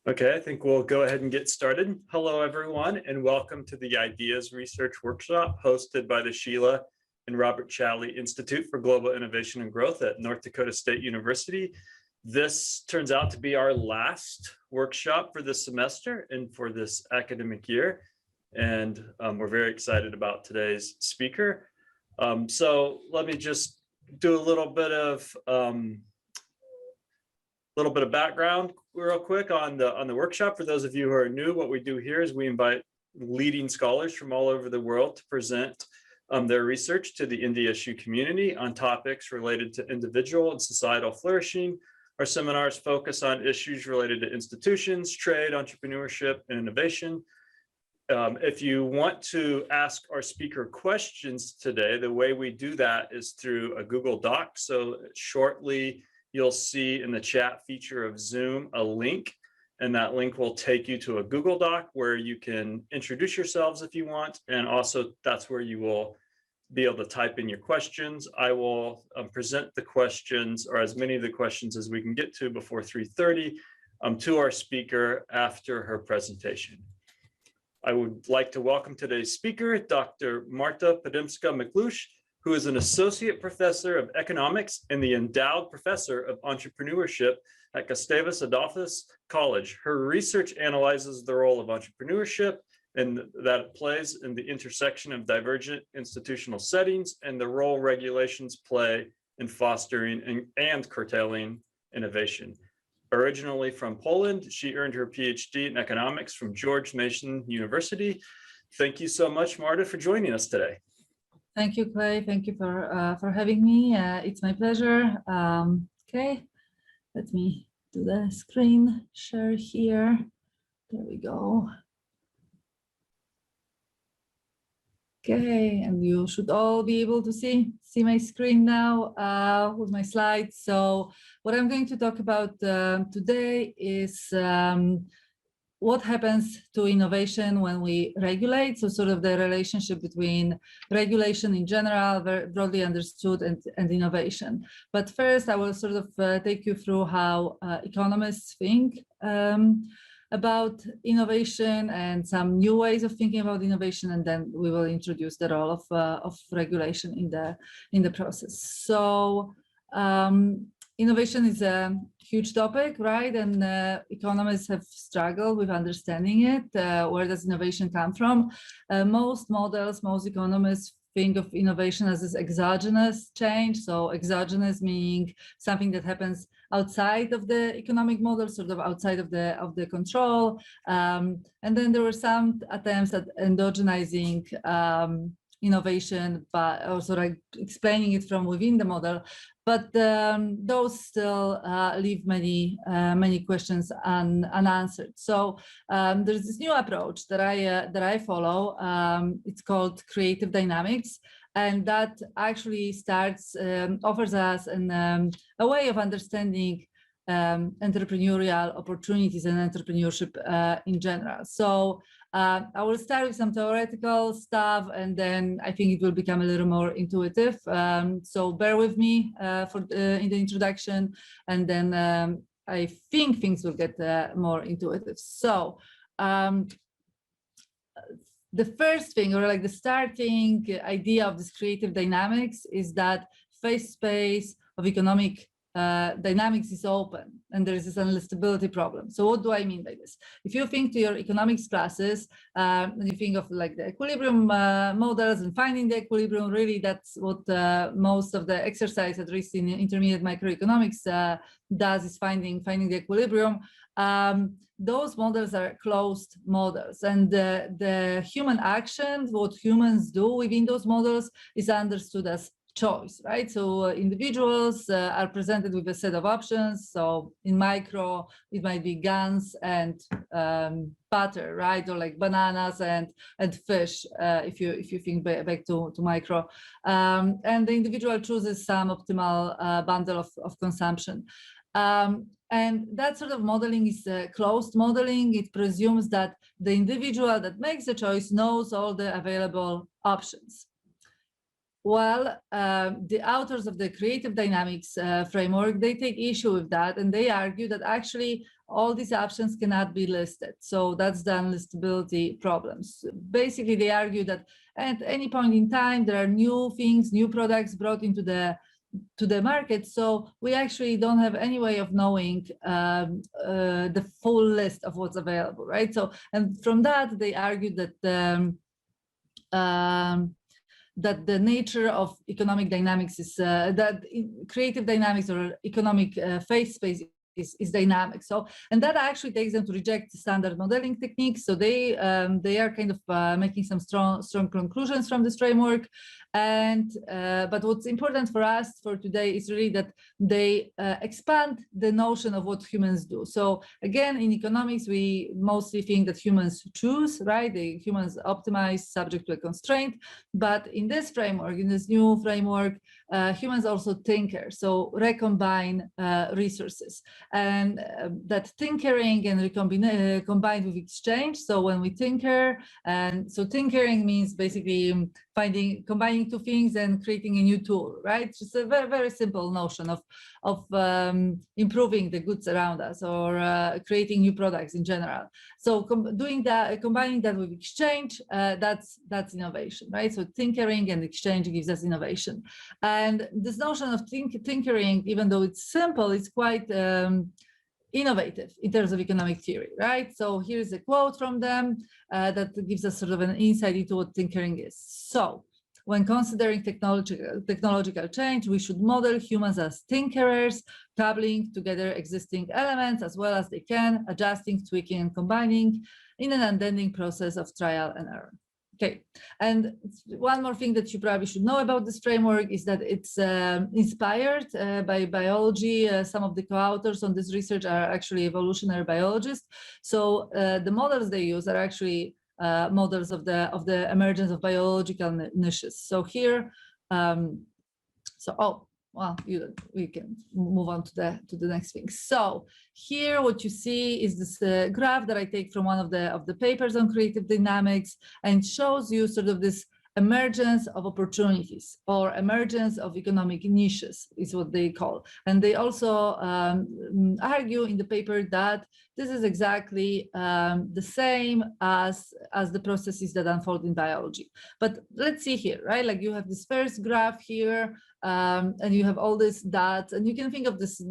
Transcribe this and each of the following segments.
Okay, I think we'll go ahead and get started. Hello, everyone, and welcome to the Ideas Research Workshop hosted by the Sheila and Robert Challey Institute for Global Innovation and Growth at North Dakota State University. This turns out to be our last workshop for this semester and for this academic year, and we're very excited about today's speaker. So let me just do a little bit of background real quick on the workshop. For those of you who are new, what we do here is we invite leading scholars from all over the world to present their research to the NDSU community on topics related to individual and societal flourishing. Our seminars focus on issues related to institutions, trade, entrepreneurship, and innovation. If you want to ask our speaker questions today, the way we do that is through a Google Doc. So shortly, you'll see in the chat feature of Zoom a link, and that link will take you to a Google Doc where you can introduce yourselves if you want, and also that's where you will be able to type in your questions. I will present the questions, or as many of the questions as we can get to before 3:30, to our speaker after her presentation. I would like to welcome today's speaker, Dr. Marta Podemska-Mikluch, who is an associate professor of economics and the endowed professor of entrepreneurship at Gustavus Adolphus College. Her research analyzes the role of entrepreneurship and that it plays in the intersection of divergent institutional settings and the role regulations play in fostering and curtailing innovation. Originally from Poland, she earned her PhD in economics from George Mason University. Thank you so much, Marta, for joining us today. Thank you, Clay. Thank you for having me. It's my pleasure. Okay, let me do the screen share here. There we go. Okay, and you should all be able to see my screen now with my slides. So what I'm going to talk about today is what happens to innovation when we regulate, so sort of the relationship between regulation in general, very broadly understood, and innovation. But first, I will sort of take you through how economists think about innovation and some new ways of thinking about innovation, and then we will introduce the role of regulation in the process. So innovation is a huge topic, right? And economists have struggled with understanding it. Where does innovation come from? Most models, most economists think of innovation as this exogenous change. So exogenous meaning something that happens outside of the economic model, sort of outside of the control. And then there were some attempts at endogenizing innovation, but also like explaining it from within the model. But those still leave many questions unanswered. So there's this new approach that I follow. It's called creative dynamics, and that actually offers us a way of understanding entrepreneurial opportunities and entrepreneurship in general. So I will start with some theoretical stuff, and then I think it will become a little more intuitive. So bear with me in the introduction, and then I think things will get more intuitive. So the first thing, or like the starting idea of this creative dynamics, is that phase space of economic dynamics is open, and there is this unlistability problem. So what do I mean by this? If you think to your economics classes, and you think of like the equilibrium models and finding the equilibrium, really that's what most of the exercise, at least in intermediate microeconomics, does, is finding the equilibrium. Those models are closed models, and the human actions, what humans do within those models, is understood as choice, right? So individuals are presented with a set of options. So in micro, it might be guns and butter, right? Or like bananas and fish, if you think back to micro. And the individual chooses some optimal bundle of consumption. And that sort of modeling is closed modeling. It presumes that the individual that makes the choice knows all the available options. Well, the authors of the creative dynamics framework, they take issue with that, and they argue that actually all these options cannot be listed. So that's the unlistability problems. Basically, they argue that at any point in time, there are new things, new products brought into the market. So we actually don't have any way of knowing the full list of what's available, right? So, and from that, they argued that that the nature of economic dynamics is that creative dynamics or economic phase space is dynamic. So, and that actually takes them to reject standard modeling techniques. So they are kind of making some strong conclusions from this framework. And but what's important for us for today is really that they expand the notion of what humans do. So again, in economics, we mostly think that humans choose, right? The humans optimize subject to a constraint. But in this framework, in this new framework, humans also tinker, so recombine resources. And that tinkering and combined with exchange. So when we tinker, and so tinkering means basically combining two things and creating a new tool, right? Just a very, very simple notion of improving the goods around us or creating new products in general. So doing that, combining that with exchange, that's innovation, right? So tinkering and exchange gives us innovation. And this notion of tinkering, even though it's simple, it's quite innovative in terms of economic theory, right? So here's a quote from them that gives us sort of an insight into what tinkering is. So when considering technological change, we should model humans as tinkerers, coupling together existing elements as well as they can, adjusting, tweaking, and combining in an unending process of trial and error. Okay, and one more thing that you probably should know about this framework is that it's inspired by biology. Some of the co-authors on this research are actually evolutionary biologists. So the models they use are actually models of the emergence of biological niches. So here, we can move on to the next thing. So here, what you see is this graph that I take from one of the papers on creative dynamics, and shows you sort of this emergence of opportunities or emergence of economic niches is what they call. And they also argue in the paper that this is exactly the same as the processes that unfold in biology. But let's see here, right? Like you have this first graph here, and you have all these dots, and you can think of this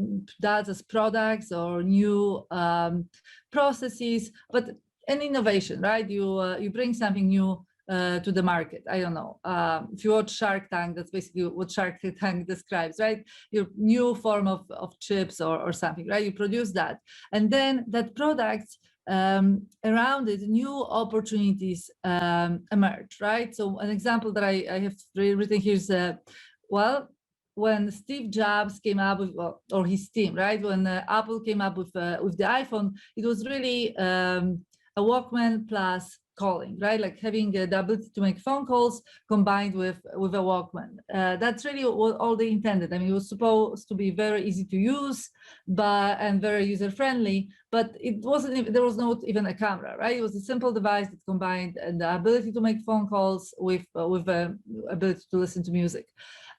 dots as products or new processes, but an innovation, right? You bring something new to the market. I don't know. If you watch Shark Tank, that's basically what Shark Tank describes, right? Your new form of chips or something, right? You produce that. And then that product, around it, new opportunities emerge, right? So an example that I have written here is, when Steve Jobs came up with, or his team, right? When Apple came up with the iPhone, it was really a Walkman plus calling, right? Like having the ability to make phone calls combined with a Walkman. That's really what all they intended. I mean, it was supposed to be very easy to use, and very user friendly, but it wasn't. There was not even a camera, right? It was a simple device that combined the ability to make phone calls with the ability to listen to music.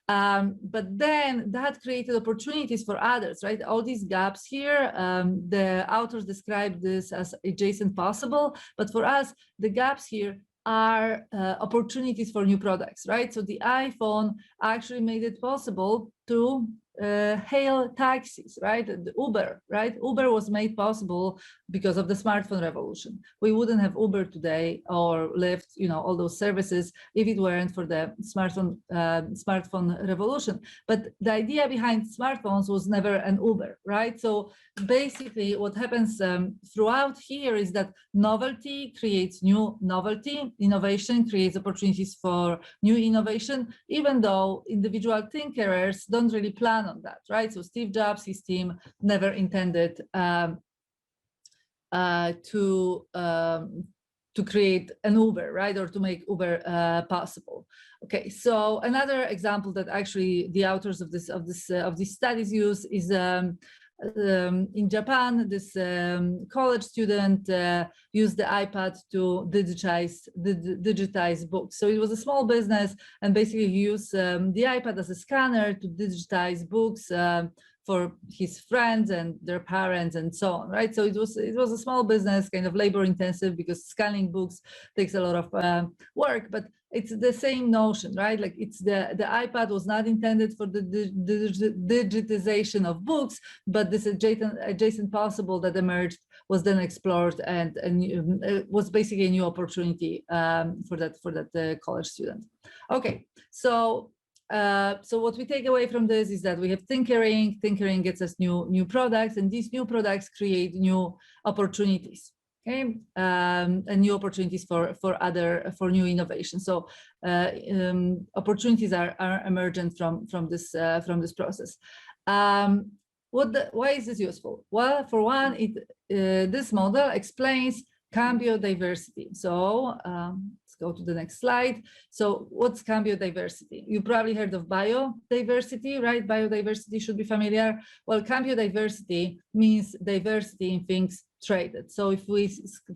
But then that created opportunities for others, right? All these gaps here, the authors describe this as adjacent possible, but for us, the gaps here are opportunities for new products, right? So the iPhone actually made it possible to hail taxis, right? The Uber, right? Uber was made possible because of the smartphone revolution. We wouldn't have Uber today or Lyft, all those services if it weren't for the smartphone revolution. But the idea behind smartphones was never an Uber, right? So basically what happens throughout here is that novelty creates new novelty, innovation creates opportunities for new innovation, even though individual tinkerers don't really plan on that, right? So Steve Jobs, his team never intended to create an Uber, right, or to make Uber possible. Okay, so another example that actually the authors of these studies use is in Japan. This college student used the iPad to digitize books. So it was a small business, and basically he used the iPad as a scanner to digitize books for his friends and their parents and so on, right? So it was a small business, kind of labor intensive, because scanning books takes a lot of work, but it's the same notion, right? Like it's the iPad was not intended for the digitization of books, but this adjacent possible that emerged was then explored, and it was basically a new opportunity for that college student. Okay, so what we take away from this is that we have tinkering. Tinkering gets us new products, and these new products create new opportunities. Okay, and new opportunities for new innovation. So opportunities are emergent from this process. Why is this useful? Well, for one, this model explains cambio diversity. So let's go to the next slide. So what's cambio diversity? You probably heard of biodiversity, right? Biodiversity should be familiar. Well, cambio diversity means diversity in things traded. So if we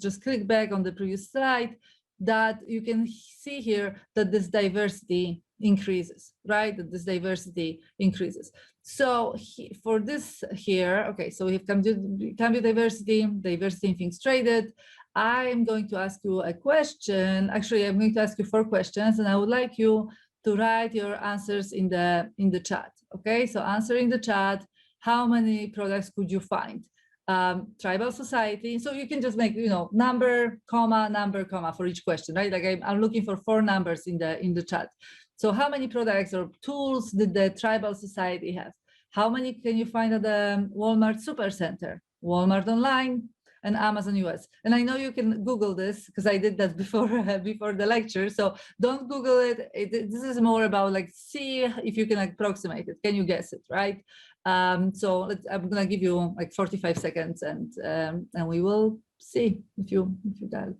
just click back on the previous slide, that you can see here that this diversity increases, right? That this diversity increases. So for this here, okay, so we have cambio diversity, diversity in things traded. I am going to ask you a question. Actually, I'm going to ask you 4 questions, and I would like you to write your answers in the chat. Okay, so answer in the chat. How many products could you find? Tribal society. So you can just make, number, comma for each question, right? Like I'm looking for 4 numbers in the chat. So how many products or tools did the tribal society have? How many can you find at the Walmart Supercenter, Walmart Online, and Amazon US? And I know you can Google this because I did that before the lecture. So don't Google it. This is more about like, see if you can approximate it. Can you guess it, right? So I'm gonna give you like 45 seconds, and we will see if you got it.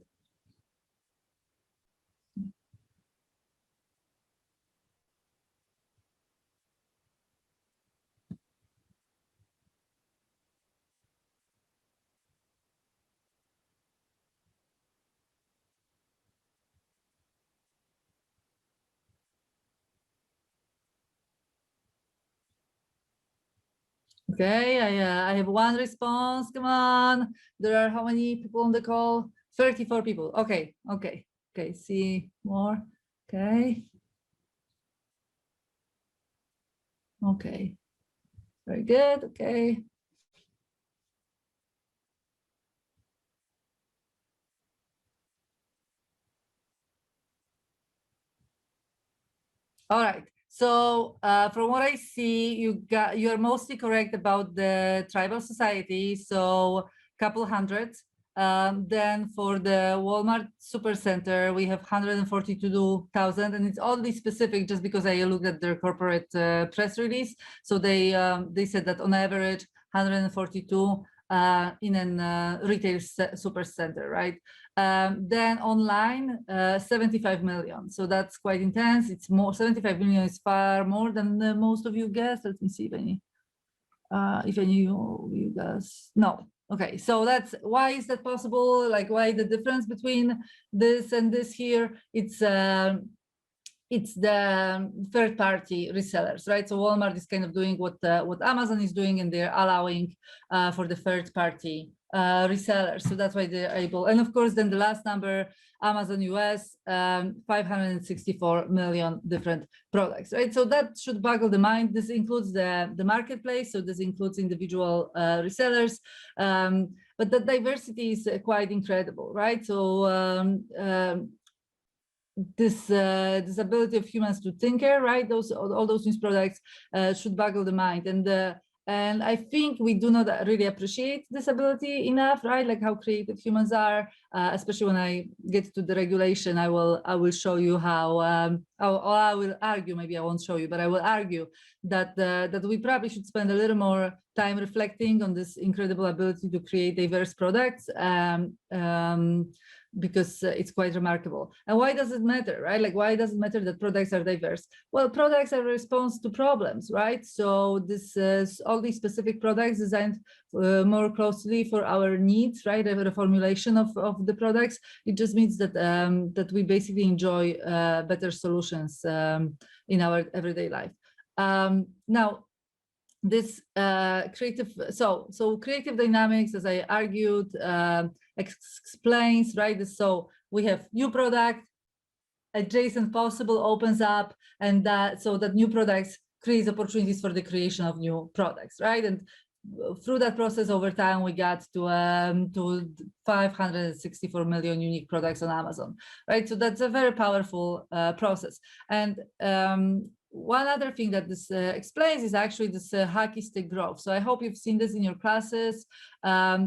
Okay, I have 1 response. Come on. There are how many people on the call? 34 people. Okay. See more. Okay. Very good. Okay. All right. So from what I see, you are mostly correct about the tribal society. So a couple hundred. Then for the Walmart Supercenter, we have 142,000, and it's oddly specific just because I looked at their corporate press release. So they said that on average 142 in a retail supercenter, right? Then online, 75 million. So that's quite intense. It's more, 75 million is far more than most of you guessed. Let me see if any of you guys, no. Okay, so that's, why is that possible? Like, why the difference between this and this here? It's the third-party resellers, right? So Walmart is kind of doing what Amazon is doing, and they're allowing for the third-party resellers. So that's why they're able. And of course, then the last number, Amazon US, 564 million different products, right? So that should boggle the mind. This includes the marketplace. So this includes individual resellers. But the diversity is quite incredible, right? So this ability of humans to tinker, right? All those new products should boggle the mind, and I think we do not really appreciate this ability enough, right? Like how creative humans are. Especially when I get to the regulation, I will show you how. Or I will argue. Maybe I won't show you, but I will argue that we probably should spend a little more time reflecting on this incredible ability to create diverse products. Because it's quite remarkable. And why does it matter, right? Like, why does it matter that products are diverse? Well, products are a response to problems, right? So this is all these specific products designed more closely for our needs, right? The formulation of the products. It just means that that we basically enjoy better solutions in our everyday life. Now, this creative dynamics, as I argued, explains, right? So we have new product, adjacent possible opens up, and so that new products creates opportunities for the creation of new products, right? And through that process, over time, we got to 564 million unique products on Amazon, right? So that's a very powerful process. And one other thing that this explains is actually this hockey stick growth. So I hope you've seen this in your classes,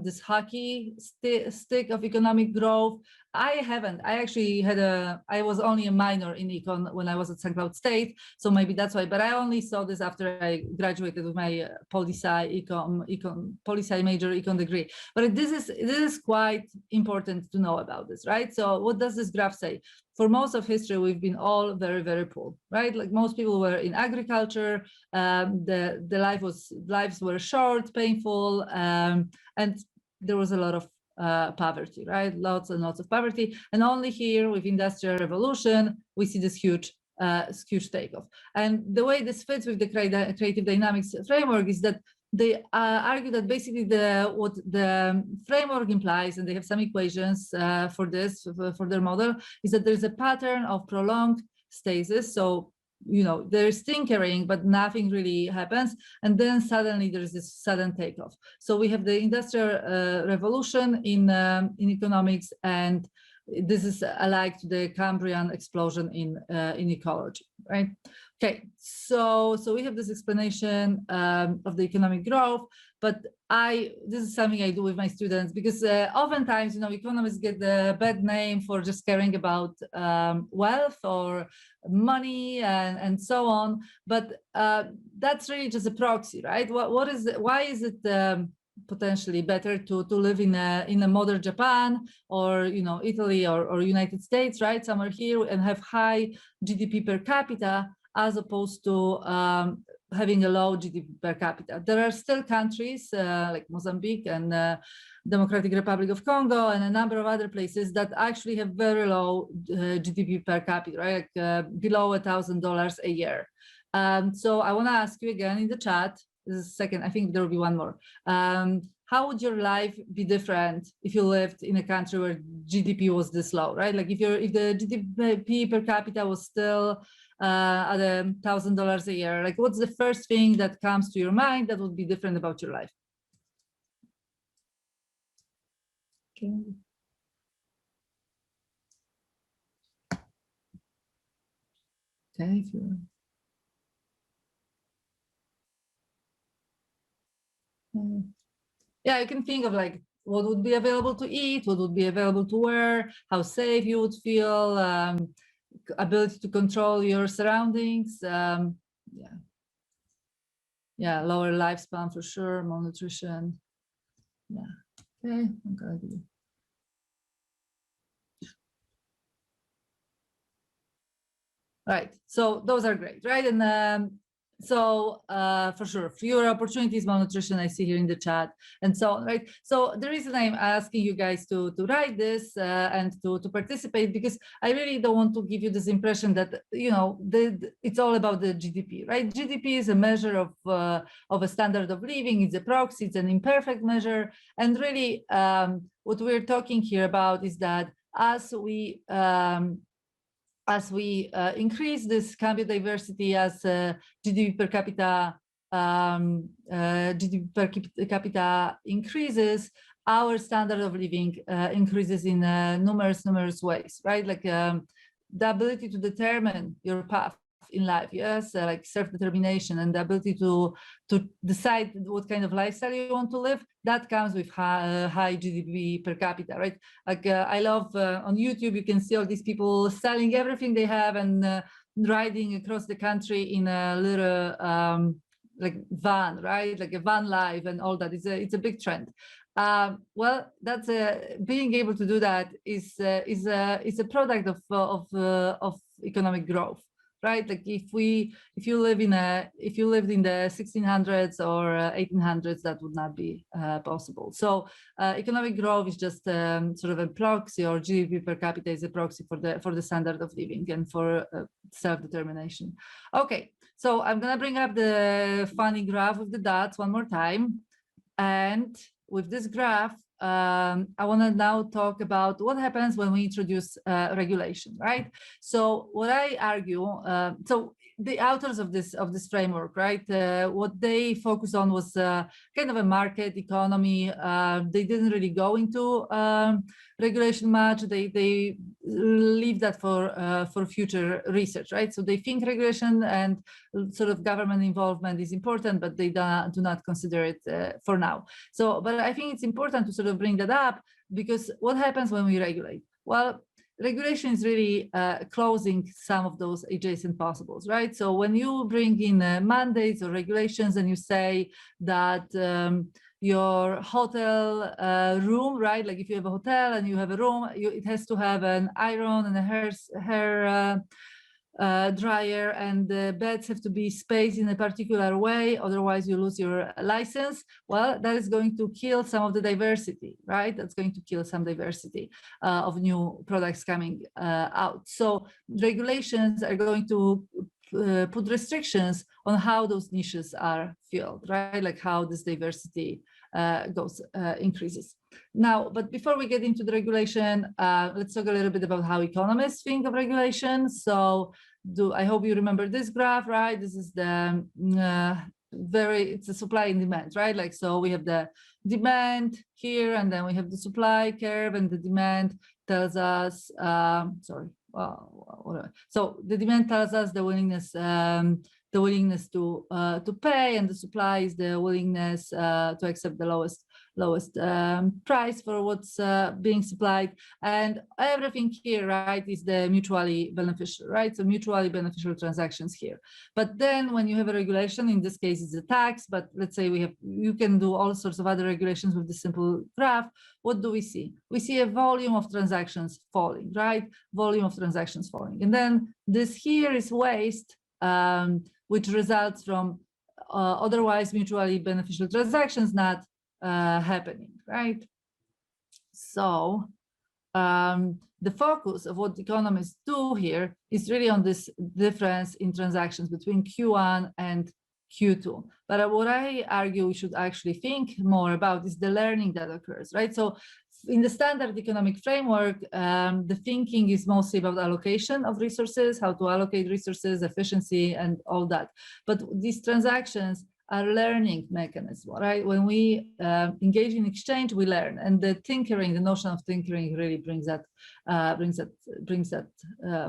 this hockey stick of economic growth. I haven't. I actually I was only a minor in econ when I was at St. Cloud State, so maybe that's why. But I only saw this after I graduated with my poli-sci major econ degree. But this is quite important to know about this, right? So what does this graph say? For most of history, we've been all very, very poor, right? Like most people were in agriculture. Lives were short, painful, and there was a lot of poverty, right? Lots and lots of poverty. And only here with Industrial Revolution, we see this huge takeoff. And the way this fits with the creative dynamics framework is that they argue that basically what the framework implies, and they have some equations for this, for their model, is that there's a pattern of prolonged stasis. So, you know, there's tinkering, but nothing really happens. And then suddenly there's this sudden takeoff. So we have the Industrial Revolution in economics, and this is alike to the Cambrian explosion in ecology, right? Okay, so we have this explanation of the economic growth, but this is something I do with my students because oftentimes, you know, economists get the bad name for just caring about wealth or money and so on, but that's really just a proxy, right? Why is it potentially better to live in a modern Japan or, you know, Italy or United States, right, somewhere here, and have high GDP per capita as opposed to having a low GDP per capita? There are still countries like Mozambique and Democratic Republic of Congo and a number of other places that actually have very low GDP per capita, right? Below $1,000 a year. So I want to ask you again in the chat. This is second. I think there will be one more. How would your life be different if you lived in a country where GDP was this low, right? Like if the GDP per capita was still at $1,000 a year, like what's the first thing that comes to your mind that would be different about your life? Okay. Okay, if you're... Yeah, you can think of like what would be available to eat, what would be available to wear, how safe you would feel, ability to control your surroundings. Yeah, lower lifespan for sure, malnutrition. Yeah, okay, I'm gonna do. Right, so those are great, right? And so for sure, fewer opportunities, malnutrition, I see here in the chat, and so on, right? So the reason I'm asking you guys to write this and to participate, because I really don't want to give you this impression that, you know, it's all about the GDP, right? GDP is a measure of a standard of living. It's a proxy, it's an imperfect measure. And really what we're talking here about is that as we increase this cambio diversity, as GDP per capita increases, our standard of living increases in numerous ways, right? Like the ability to determine your path in life, yes, like self-determination and the ability to decide what kind of lifestyle you want to live, that comes with high GDP per capita, right? Like I love on YouTube, you can see all these people selling everything they have and riding across the country in a little like van, right? Like a van life and all that. It's a big trend. Well, that's being able to do that is a product of economic growth, right? Like if you lived in the 1600s or 1800s, that would not be possible. So economic growth is just sort of a proxy, or GDP per capita is a proxy for the standard of living and for self-determination. Okay, So I'm going to bring up the funny graph with the dots one more time. And with this graph, I want to now talk about what happens when we introduce regulation, right? So what I argue, so the authors of this framework, right, what they focused on was kind of a market economy. They didn't really go into regulation much. They leave that for future research, right? So they think regulation and sort of government involvement is important, but they do not consider it for now. So, but I think it's important to sort of bring that up, because what happens when we regulate? Well, regulation is really closing some of those adjacent possibles, right? So when you bring in mandates or regulations and you say that your hotel room, right? Like if you have a hotel and you have a room, it has to have an iron and a hair dryer, and the beds have to be spaced in a particular way, otherwise you lose your license. Well, that is going to kill some of the diversity, right? That's going to kill some diversity of new products coming out. So regulations are going to put restrictions on how those niches are filled, right? Like how this diversity increases. Now, but before we get into the regulation, let's talk a little bit about how economists think of regulation. So I hope you remember this graph, right? This is the it's a supply and demand, right? Like, so we have the demand here, and then we have the supply curve, and the demand tells us, so the demand tells us the willingness to pay, and the supply is the willingness to accept the lowest price for what's being supplied, and everything here, right, is the mutually beneficial, right? So mutually beneficial transactions here. But then when you have a regulation, in this case it's a tax, but let's say you can do all sorts of other regulations with this simple graph. What do we see? We see a volume of transactions falling, right? Volume of transactions falling, and then this here is waste, which results from otherwise mutually beneficial transactions not happening, right? So the focus of what economists do here is really on this difference in transactions between Q1 and Q2. But what I argue we should actually think more about is the learning that occurs, right? So in the standard economic framework, the thinking is mostly about allocation of resources, how to allocate resources, efficiency, and all that. But these transactions are learning mechanism, right? When we engage in exchange, we learn, and the tinkering, the notion of tinkering, really brings that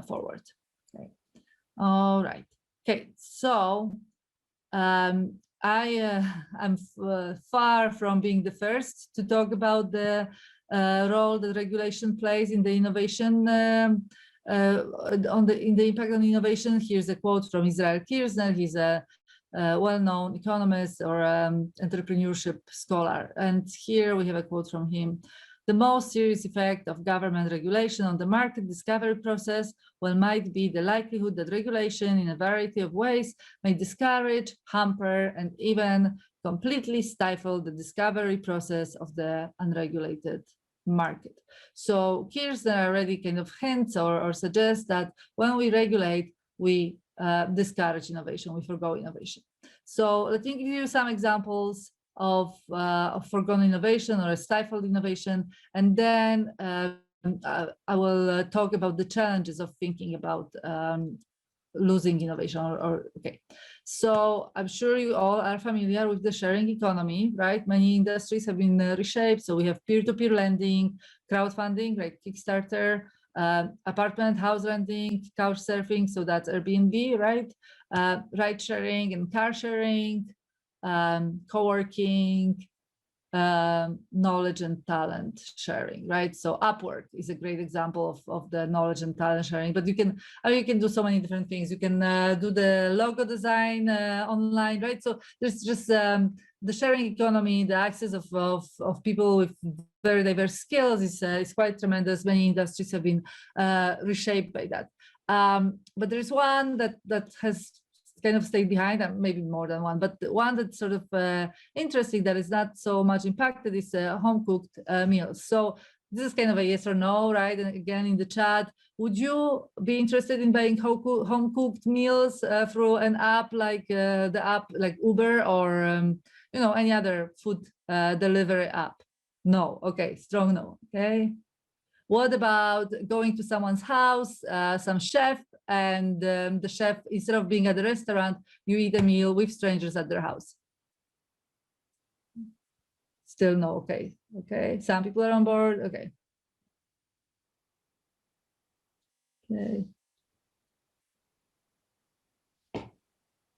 forward. Okay. All right. Okay. So I'm far from being the first to talk about the role that regulation plays in the innovation, in the impact on innovation. Here's a quote from Israel Kirzner. He's a well-known economist or entrepreneurship scholar. And here we have a quote from him. The most serious effect of government regulation on the market discovery process, well, might be the likelihood that regulation in a variety of ways may discourage, hamper, and even completely stifle the discovery process of the unregulated market. So Kirzner already kind of hints or suggests that when we regulate, we discourage innovation, we forgo innovation. So let me give you some examples of foregone innovation or a stifled innovation, and then I will talk about the challenges of thinking about losing innovation okay. So I'm sure you all are familiar with the sharing economy, right? Many industries have been reshaped. So we have peer-to-peer lending, crowdfunding, like Kickstarter, apartment, house renting, couch surfing, so that's Airbnb, right? Ride sharing and car sharing, co-working, knowledge and talent sharing, right? So Upwork is a great example of the knowledge and talent sharing, but you can do so many different things. You can do the logo design online, right? So there's just the sharing economy, the access of people with very diverse skills is quite tremendous. Many industries have been reshaped by that. But there's one that has kind of stayed behind, and maybe more than one, but one that's sort of interesting that is not so much impacted is home-cooked meals. So this is kind of a yes or no, right? And again, in the chat, would you be interested in buying home-cooked meals through an app like the app like Uber or any other food delivery app? No. Okay, strong no. Okay. What about going to someone's house, some chef, and the chef, instead of being at the restaurant, you eat a meal with strangers at their house? Still no. Okay. Okay. Some people are on board. Okay. Okay.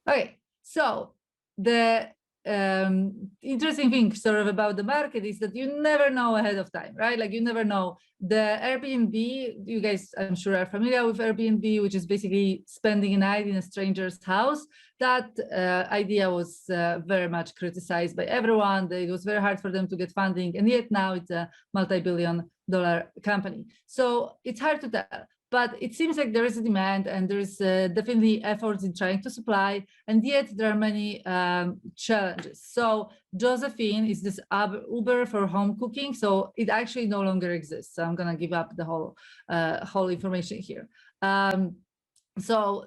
Okay. So the interesting thing sort of about the market is that you never know ahead of time, right? Like you never know. The Airbnb, you guys I'm sure are familiar with Airbnb, which is basically spending a night in a stranger's house. That idea was very much criticized by everyone. It was very hard for them to get funding, and yet now it's a multi-billion-dollar company. So it's hard to tell. But it seems like there is a demand, and there's definitely efforts in trying to supply, and yet there are many challenges. So Josephine is this Uber for home cooking, so it actually no longer exists. So I'm gonna give up the whole information here. So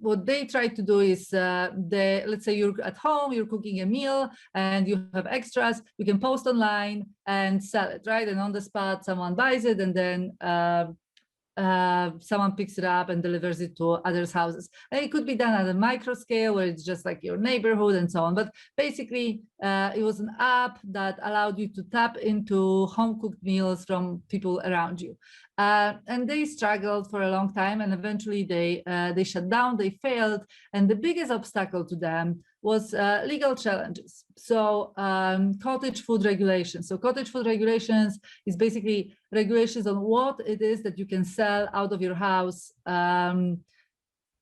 what they try to do is let's say you're at home, you're cooking a meal and you have extras, you can post online and sell it, right? And on the spot, someone buys it, and then someone picks it up and delivers it to others' houses. And it could be done at a micro scale where it's just like your neighborhood and so on. But basically, it was an app that allowed you to tap into home-cooked meals from people around you. And they struggled for a long time, and eventually they shut down, they failed. And the biggest obstacle to them was legal challenges. So cottage food regulations. So cottage food regulations is basically regulations on what it is that you can sell out of your house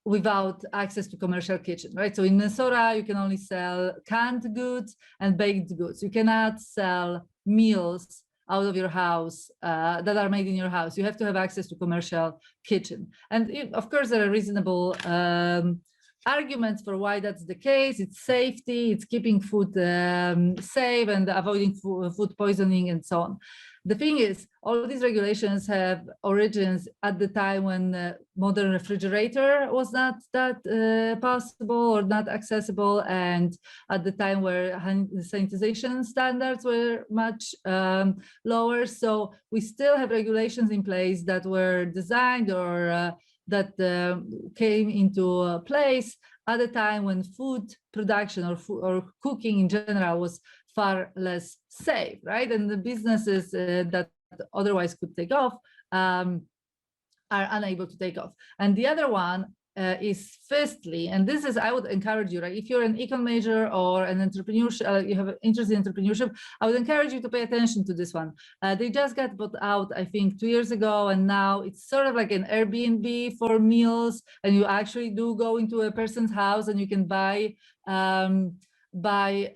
without access to commercial kitchen, right? So in Minnesota, you can only sell canned goods and baked goods. You cannot sell meals out of your house that are made in your house. You have to have access to commercial kitchen. And of course, there are reasonable arguments for why that's the case. It's safety, it's keeping food safe and avoiding food poisoning and so on. The thing is, all of these regulations have origins at the time when modern refrigerator was not that possible or not accessible, and at the time where sanitization standards were much lower. So we still have regulations in place that were designed or that came into place at a time when food production or cooking in general was far less safe, right? And the businesses that otherwise could take off are unable to take off. And the other one is firstly, and this is, I would encourage you, right? If you're an econ major or an entrepreneurship, you have an interest in entrepreneurship, I would encourage you to pay attention to this one. They just got bought out, I think, 2 years ago, and now it's sort of like an Airbnb for meals, and you actually do go into a person's house and you can buy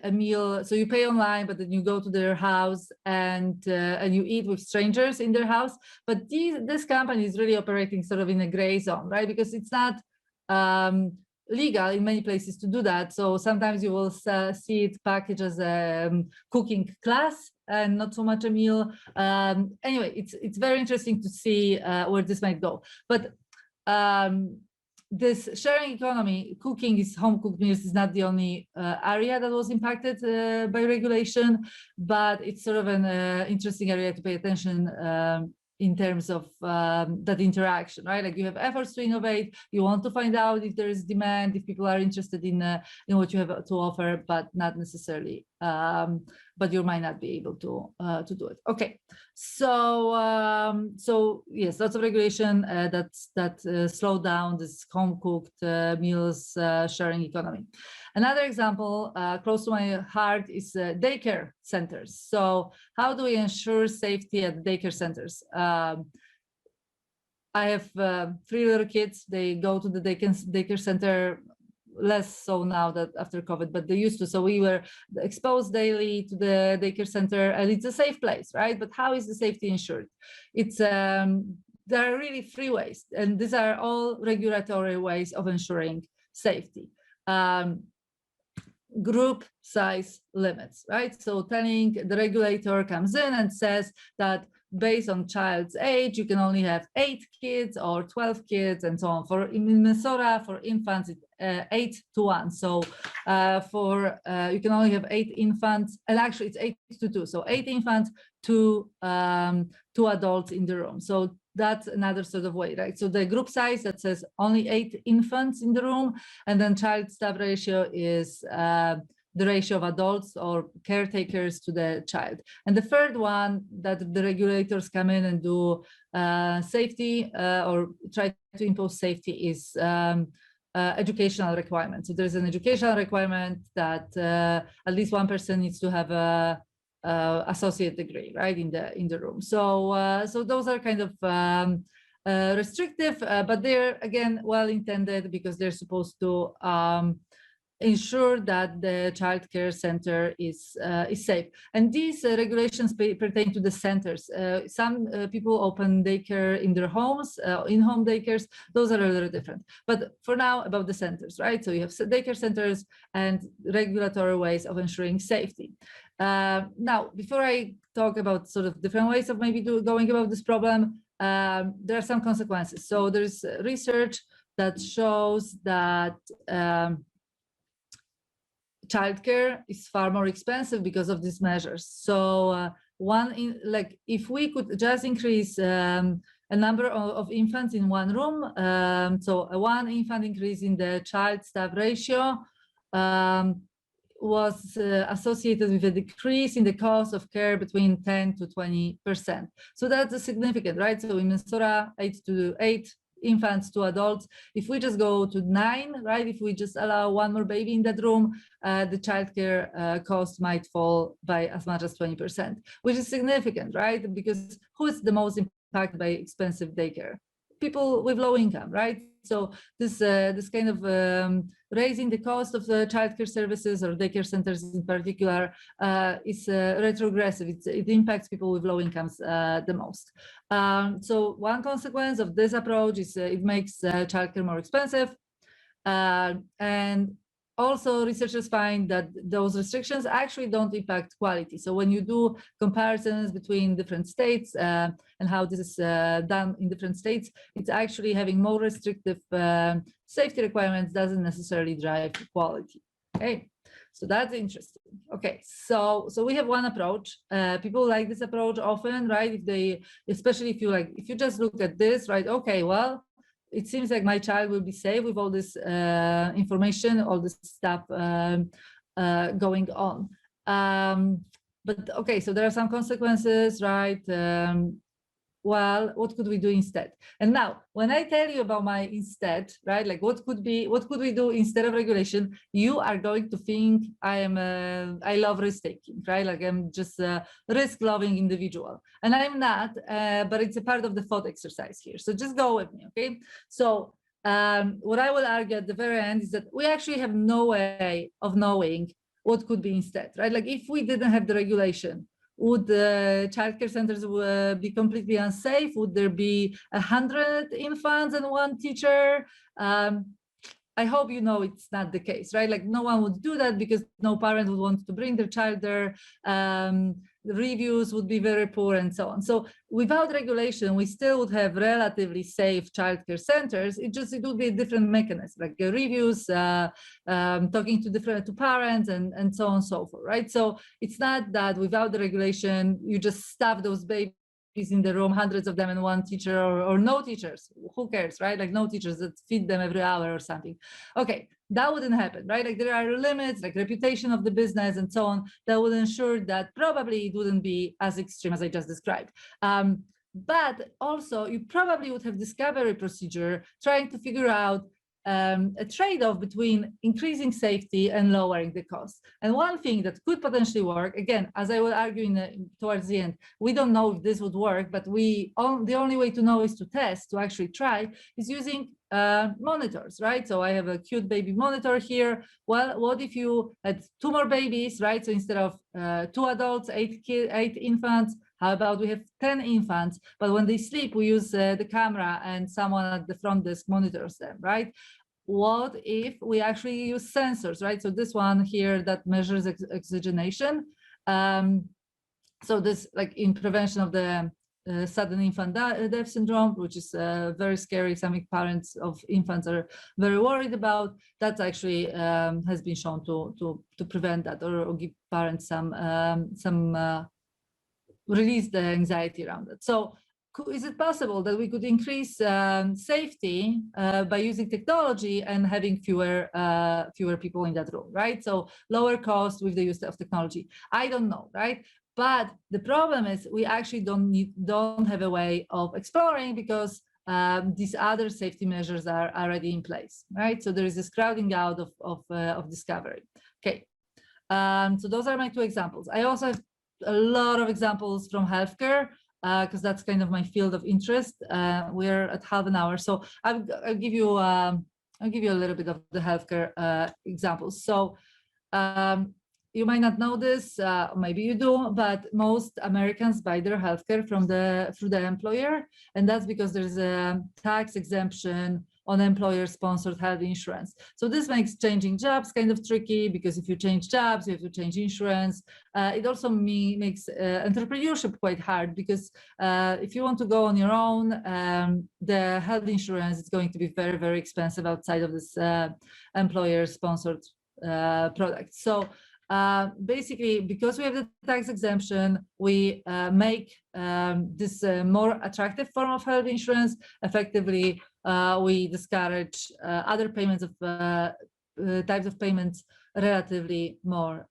a meal. So you pay online, but then you go to their house and you eat with strangers in their house. But this company is really operating sort of in a gray zone, right? Because it's not legal in many places to do that. So sometimes you will see it packaged as a cooking class and not so much a meal. Anyway, it's very interesting to see where this might go. But this sharing economy, cooking is home cooked meals, is not the only area that was impacted by regulation, but it's sort of an interesting area to pay attention in terms of that interaction, right? Like you have efforts to innovate, you want to find out if there is demand, if people are interested in what you have to offer, but not necessarily, but you might not be able to do it. Okay, so so yes, lots of regulation that slow down this home cooked meals sharing economy. Another example close to my heart is daycare centers. So how do we ensure safety at daycare centers? I have 3 little kids. They go to the daycare center, less so now that after COVID, but they used to. So we were exposed daily to the daycare center, and it's a safe place, right? But how is the safety ensured? It's there are really 3 ways, and these are all regulatory ways of ensuring safety. Group size limits, right? So telling the regulator comes in and says that based on child's age, you can only have 8 kids or 12 kids and so on. For in Minnesota, for infants, it's 8-to-1. So you can only have 8 infants, and actually it's 8-to-2. So 8 infants to 2 adults in the room. So that's another sort of way, right? So the group size that says only 8 infants in the room, and then child staff ratio is the ratio of adults or caretakers to the child. And the third one that the regulators come in and do safety or try to impose safety is educational requirements. So there's an educational requirement that at least one person needs to have a associate degree, right, in the room. So so those are kind of restrictive, but they're again well intended because they're supposed to ensure that the child care center is safe. And these regulations pertain to the centers. Some people open daycare in their homes, in-home daycares. Those are a little different. But for now, about the centers, right? So you have daycare centers and regulatory ways of ensuring safety. Now, before I talk about sort of different ways of maybe going about this problem, there are some consequences. So there's research that shows that childcare is far more expensive because of these measures. So if we could just increase a number of infants in one room, so a 1 infant increase in the child staff ratio was associated with a decrease in the cost of care between 10 to 20%. So that's a significant, right? So in Minnesota, 8 infants to adults. If we just go to 9, right? If we just allow 1 more baby in that room, the childcare cost might fall by as much as 20%, which is significant, right? Because who is the most impacted by expensive daycare? People with low income, right? So this kind of raising the cost of the childcare services or daycare centers in particular is retrogressive. It impacts people with low incomes the most. So one consequence of this approach is it makes childcare more expensive. And also researchers find that those restrictions actually don't impact quality. So when you do comparisons between different states and how this is done in different states, it's actually having more restrictive safety requirements doesn't necessarily drive quality. Okay, so that's interesting. Okay, so we have one approach. People like this approach often, right? Especially if you just look at this, right? Okay, well, it seems like my child will be safe with all this information, all this stuff going on. But okay, so there are some consequences, right? Well, what could we do instead? And now, when I tell you about my instead, right? Like what could we do instead of regulation? You are going to think I love risk taking, right? Like I'm just a risk-loving individual, and I'm not. But it's a part of the thought exercise here. So just go with me, okay? So what I will argue at the very end is that we actually have no way of knowing what could be instead, right? Like if we didn't have the regulation, would the childcare centers be completely unsafe? Would there be 100 infants and 1 teacher? I hope you know it's not the case, right? Like no one would do that because no parent would want to bring their child there. The reviews would be very poor and so on. So without regulation, we still would have relatively safe childcare centers. It would be a different mechanism, like reviews, talking to parents and so on and so forth, right? So it's not that without the regulation, you just stuff those babies in the room, hundreds of them, and 1 teacher or no teachers. Who cares, right? Like no teachers that feed them every hour or something. Okay, that wouldn't happen, right? Like there are limits, like reputation of the business and so on, that would ensure that probably it wouldn't be as extreme as I just described. But also you probably would have discovery procedure trying to figure out a trade-off between increasing safety and lowering the cost. And one thing that could potentially work, again, as I will argue towards the end, we don't know if this would work, but the only way to know is to test, to actually try, is using monitors, right? So I have a cute baby monitor here. Well, what if you had 2 more babies, right? So instead of 2 adults, 8 infants, how about we have 10 infants, but when they sleep, we use the camera and someone at the front desk monitors them, right? What if we actually use sensors, right? So this one here that measures oxygenation. So this, like in prevention of the sudden infant death syndrome, which is very scary. Some parents of infants are very worried about. That actually has been shown to prevent that, or give parents some release the anxiety around it. So is it possible that we could increase safety by using technology and having fewer people in that room, right? So lower cost with the use of technology. I don't know, right? But the problem is we actually don't have a way of exploring, because these other safety measures are already in place, right? So there is this crowding out of discovery. Okay, so those are my two examples. I also have a lot of examples from healthcare, because that's kind of my field of interest. We're at half an hour, so I'll give you a little bit of the healthcare examples. So you might not know this, maybe you do, but most Americans buy their healthcare through the employer, and that's because there's a tax exemption on employer-sponsored health insurance. So this makes changing jobs kind of tricky, because if you change jobs, you have to change insurance. It also makes entrepreneurship quite hard, because if you want to go on your own, the health insurance is going to be very, very expensive outside of this employer-sponsored product. So basically, because we have the tax exemption, we make this more attractive form of health insurance. Effectively, we discourage other payments of types of payments relatively more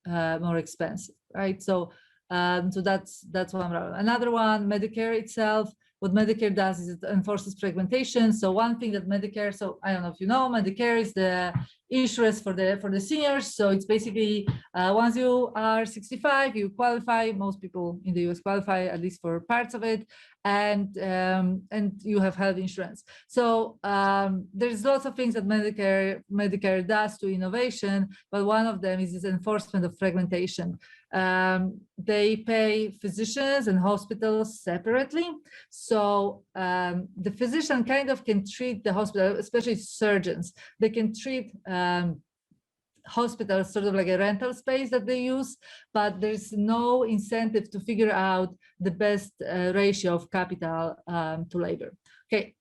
expensive, right? So so that's one problem. Another one, Medicare itself. What Medicare does is it enforces fragmentation. So one thing that Medicare, so I don't know if you know, Medicare is the insurance for the seniors. So it's basically once you are 65, you qualify. Most people in the US qualify, at least for parts of it, and you have health insurance. So there's lots of things that Medicare does to innovation, but one of them is this enforcement of fragmentation. They pay physicians and hospitals separately. So the physician kind of can treat the hospital, especially surgeons. They can treat hospitals sort of like a rental space that they use, but there's no incentive to figure out the best ratio of capital to labor. Okay.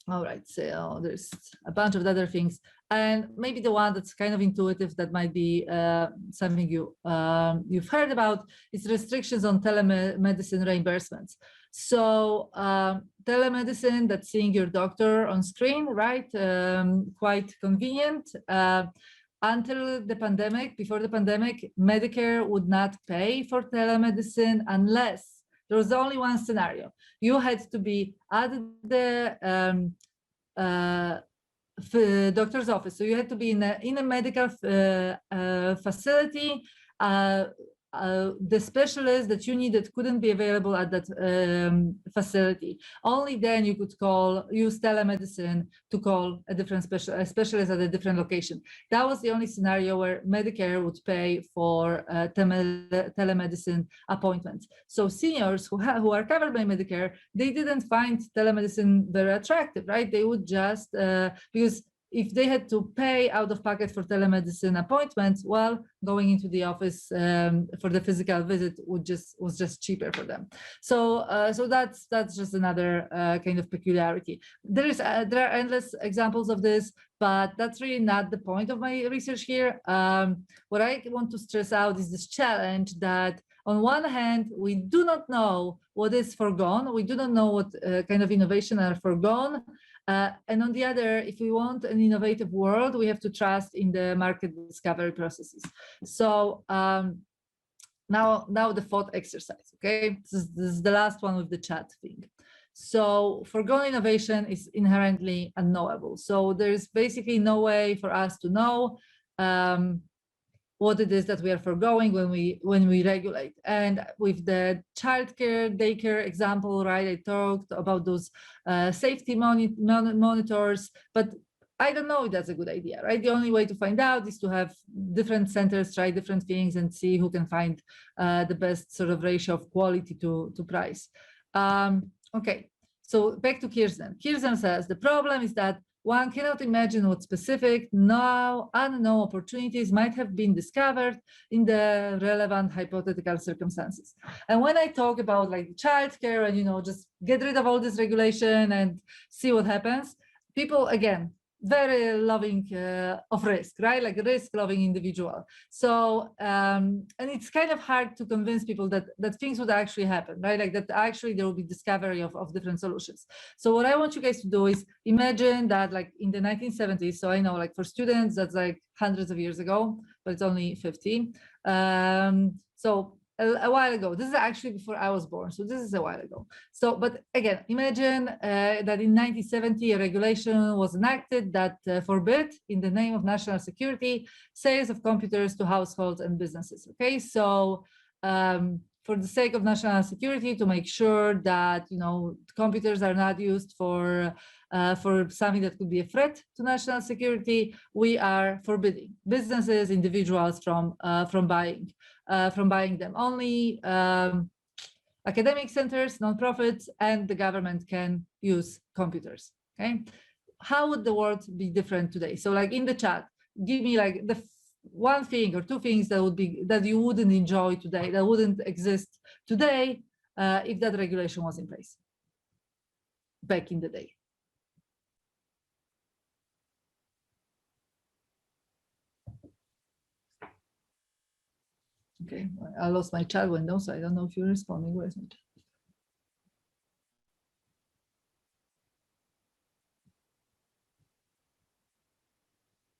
All right, so there's a bunch of other things, and maybe the one that's kind of intuitive that might be something you've heard about is restrictions on telemedicine reimbursements. So telemedicine, that's seeing your doctor on screen, right? Quite convenient. Until the pandemic, before the pandemic, Medicare would not pay for telemedicine unless there was only one scenario. You had to be at the doctor's office. So you had to be in a medical facility. The specialist that you needed couldn't be available at that facility. Only then you could use telemedicine to call a different specialist at a different location. That was the only scenario where Medicare would pay for telemedicine appointments. So seniors who are covered by Medicare, they didn't find telemedicine very attractive, right? They would just, because if they had to pay out of pocket for telemedicine appointments, well, going into the office for the physical visit was just cheaper for them. So so that's just another kind of peculiarity. There are endless examples of this, but that's really not the point of my research here. What I want to stress out is this challenge that on one hand, we do not know what is forgone. We do not know what kind of innovation are forgone. And on the other, if we want an innovative world, we have to trust in the market discovery processes. So now the thought exercise, okay? This is the last one with the chat thing. So Foregone Innovation is inherently unknowable. So there's basically no way for us to know what it is that we are foregoing when we regulate. And with the childcare, daycare example, right, I talked about those safety monitors, but I don't know if that's a good idea, right? The only way to find out is to have different centers try different things and see who can find the best sort of ratio of quality to price. Okay, so back to Kirzner. Kirzner says the problem is that one cannot imagine what specific, now unknown opportunities might have been discovered in the relevant hypothetical circumstances. And when I talk about like childcare and, you know, just get rid of all this regulation and see what happens, people, again, very loving of risk, right? Like a risk-loving individual. So, and it's kind of hard to convince people that things would actually happen, right? Like that actually there will be discovery of different solutions. So what I want you guys to do is imagine that like in the 1970s, so I know like for students, that's like hundreds of years ago, but it's only 50. So a while ago, this is actually before I was born. So this is a while ago. So, but again, imagine that in 1970, a regulation was enacted that forbid, in the name of national security, sales of computers to households and businesses. Okay, so for the sake of national security, to make sure that, you know, computers are not used for something that could be a threat to national security, we are forbidding businesses, individuals from buying them. Only academic centers, nonprofits, and the government can use computers. Okay, how would the world be different today? So, like in the chat, give me like the one thing or two things that you wouldn't enjoy today, that wouldn't exist today if that regulation was in place back in the day. Okay, I lost my chat window, so I don't know if you're responding. Where's my chat?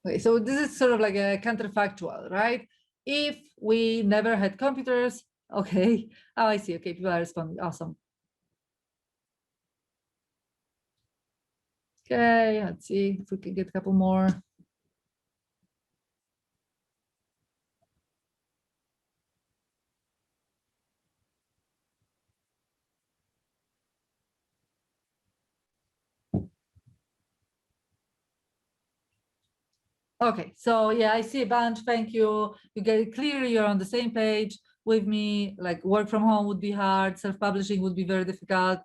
Okay, so this is sort of like a counterfactual, right? If we never had computers, okay. Oh, I see. Okay, people are responding. Awesome. Okay, let's see if we can get a couple more. Okay, so yeah, I see a bunch. Thank you. You get it clearly. You're on the same page with me. Like work from home would be hard. Self-publishing would be very difficult.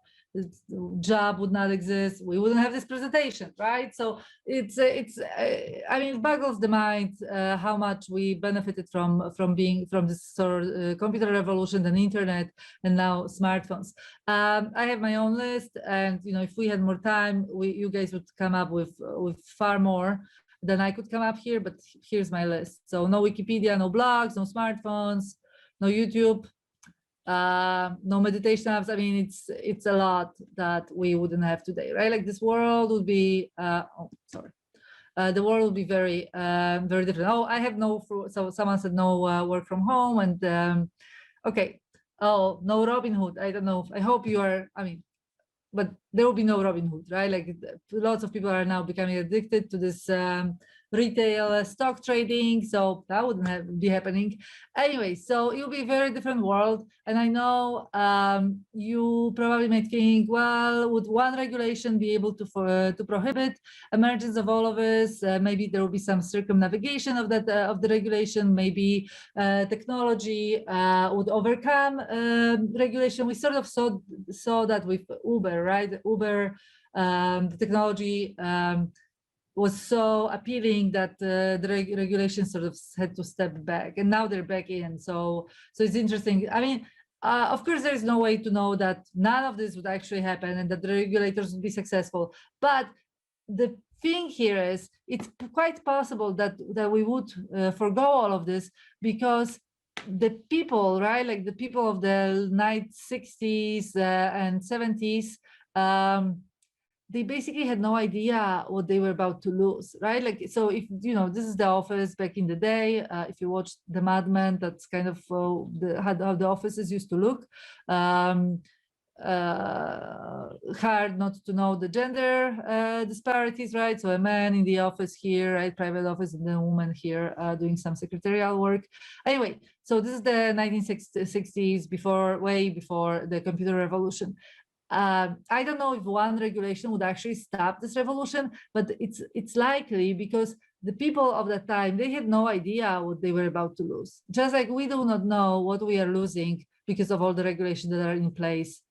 Job would not exist. We wouldn't have this presentation, right? So it's I mean, it boggles the mind how much we benefited from this sort of computer revolution and internet and now smartphones. I have my own list, and you know, if we had more time, you guys would come up with far more than I could come up here, but here's my list. So no Wikipedia, no blogs, no smartphones, no YouTube, no meditation apps. I mean, it's a lot that we wouldn't have today, right? Like this world would be, the world would be very, very different. Oh, I have no, so someone said no work from home, and okay. Oh, no Robin Hood. I don't know. I hope you are, I mean, but there will be no Robin Hood, right? Like lots of people are now becoming addicted to this retail stock trading, so that wouldn't be happening anyway. So it will be a very different world, and I know you probably might think, well, would one regulation be able to prohibit emergence of all of us? Maybe there will be some circumnavigation of that of the regulation. Maybe technology would overcome regulation. We sort of saw that with Uber, right? Uber, the technology was so appealing that the regulation sort of had to step back, and now they're back in. So it's interesting. I mean, of course, there is no way to know that none of this would actually happen and that the regulators would be successful. But the thing here is, it's quite possible that we would forgo all of this, because the people, right, like the people of the 1960s and 70s, they basically had no idea what they were about to lose, right? Like, so if, you know, this is the office back in the day, if you watched The Mad Men, that's kind of how the offices used to look. Hard not to know the gender disparities, right? So a man in the office here, right, private office, and then a woman here doing some secretarial work. Anyway, so this is the 1960s, way before the computer revolution. I don't know if one regulation would actually stop this revolution, but it's likely, because the people of that time, they had no idea what they were about to lose. Just like we do not know what we are losing because of all the regulations that are in place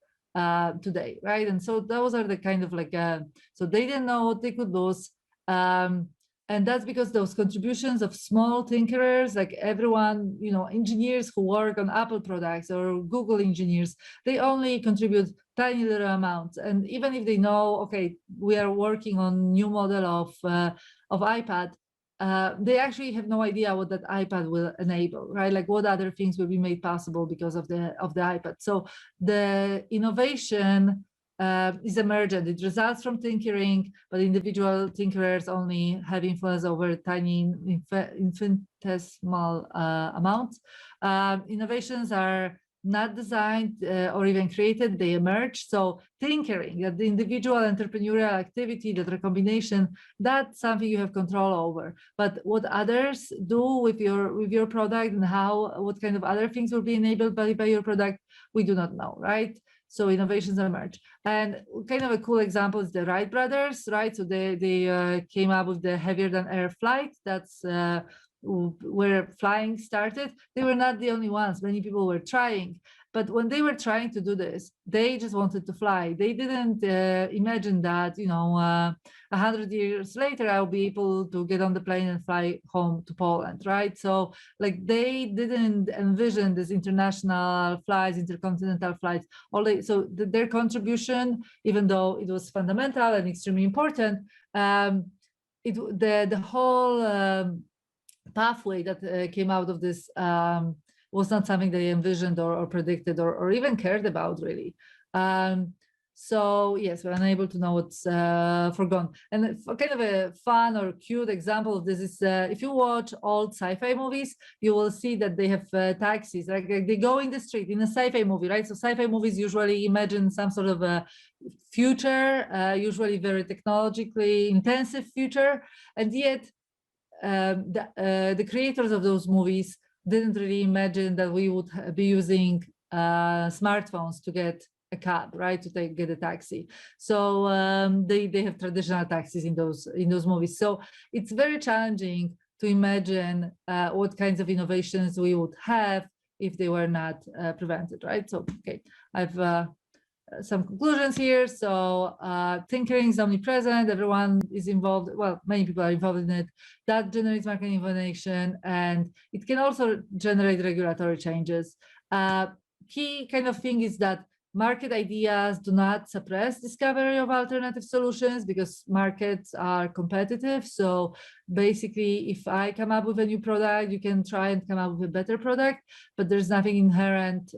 today, right? And so those are the kind of like, so they didn't know what they could lose. And that's because those contributions of small tinkerers, like everyone, engineers who work on Apple products or Google engineers, they only contribute tiny little amounts. And even if they know, okay, we are working on new model of iPad, they actually have no idea what that iPad will enable, right? Like what other things will be made possible because of the iPad. So the innovation is emergent. It results from tinkering, but individual tinkerers only have influence over tiny infinitesimal amounts. Innovations are not designed or even created, they emerge. So tinkering, the individual entrepreneurial activity, that recombination, that's something you have control over. But what others do with your product and what kind of other things will be enabled by your product, we do not know, right? So innovations emerge. And kind of a cool example is the Wright brothers, right? So they came up with the heavier than air flight. That's where flying started. They were not the only ones. Many people were trying. But when they were trying to do this, they just wanted to fly. They didn't imagine that, 100 years later, I'll be able to get on the plane and fly home to Poland, right? So like they didn't envision this international flights, intercontinental flights. So their contribution, even though it was fundamental and extremely important, the whole pathway that came out of this was not something they envisioned or predicted or even cared about, really. So yes, we're unable to know what's forgone. And kind of a fun or cute example of this is if you watch old sci-fi movies, you will see that they have taxis. Like they go in the street in a sci-fi movie, right? So sci-fi movies usually imagine some sort of a future, usually very technologically intensive future, and yet the creators of those movies didn't really imagine that we would be using smartphones to get a cab, right? To get a taxi. So they have traditional taxis in those movies. So it's very challenging to imagine what kinds of innovations we would have if they were not prevented, right? So okay, I've some conclusions here. So tinkering is omnipresent. Everyone is involved. Well, many people are involved in it. That generates market innovation, and it can also generate regulatory changes. Key kind of thing is that market ideas do not suppress discovery of alternative solutions because markets are competitive. So basically, if I come up with a new product, you can try and come up with a better product, but there's nothing inherent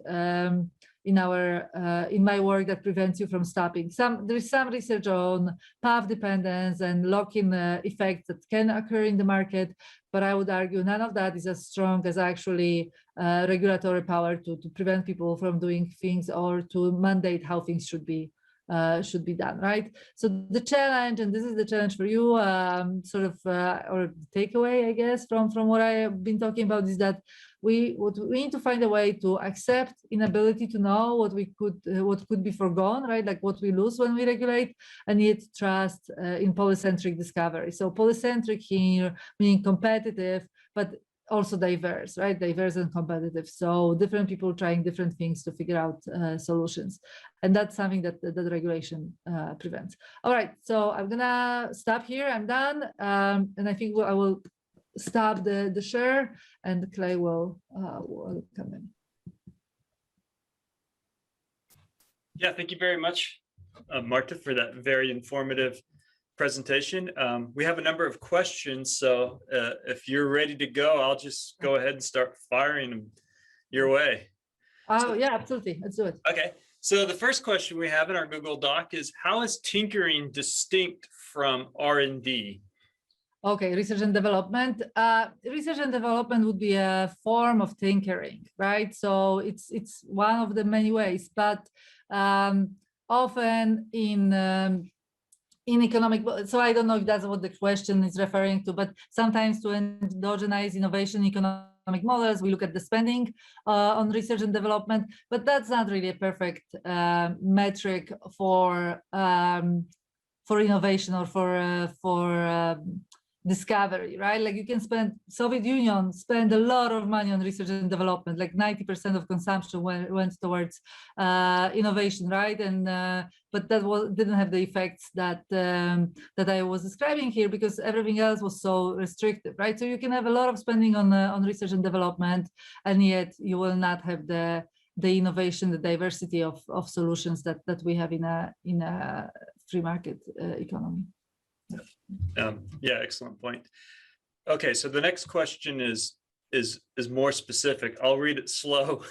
in my work that prevents you from stopping. There is some research on path dependence and lock-in effects that can occur in the market, but I would argue none of that is as strong as actually regulatory power to prevent people from doing things or to mandate how things should be done, right? So the challenge, and this is the challenge for you, or takeaway, I guess, from what I have been talking about, is that we need to find a way to accept inability to know what could be forgone, right? Like what we lose when we regulate, and yet trust in polycentric discovery. So polycentric here meaning competitive, but also diverse, right? Diverse and competitive. So different people trying different things to figure out solutions. And that's something that regulation prevents. All right, so I'm gonna stop here. I'm done. And I think I will stop the share and Clay will come in. Yeah, thank you very much, Marta, for that very informative presentation. We have a number of questions, so if you're ready to go, I'll just go ahead and start firing them your way. Oh, yeah, absolutely. Let's do it. Okay. So the first question we have in our Google Doc is, how is tinkering distinct from R&D? Okay, research and development. Research and development would be a form of tinkering, right? So it's one of the many ways, but often in economic, so I don't know if that's what the question is referring to, but sometimes to endogenize innovation economic models, we look at the spending on research and development, but that's not really a perfect metric for innovation or for discovery, right? Like you can spend, Soviet Union spent a lot of money on research and development, like 90% of consumption went towards innovation, right? And but that didn't have the effects that that I was describing here, because everything else was so restrictive, right? So you can have a lot of spending on research and development, and yet you will not have the innovation, the diversity of solutions that we have in a free market economy. Yeah, excellent point. Okay, so the next question is more specific. I'll read it slow.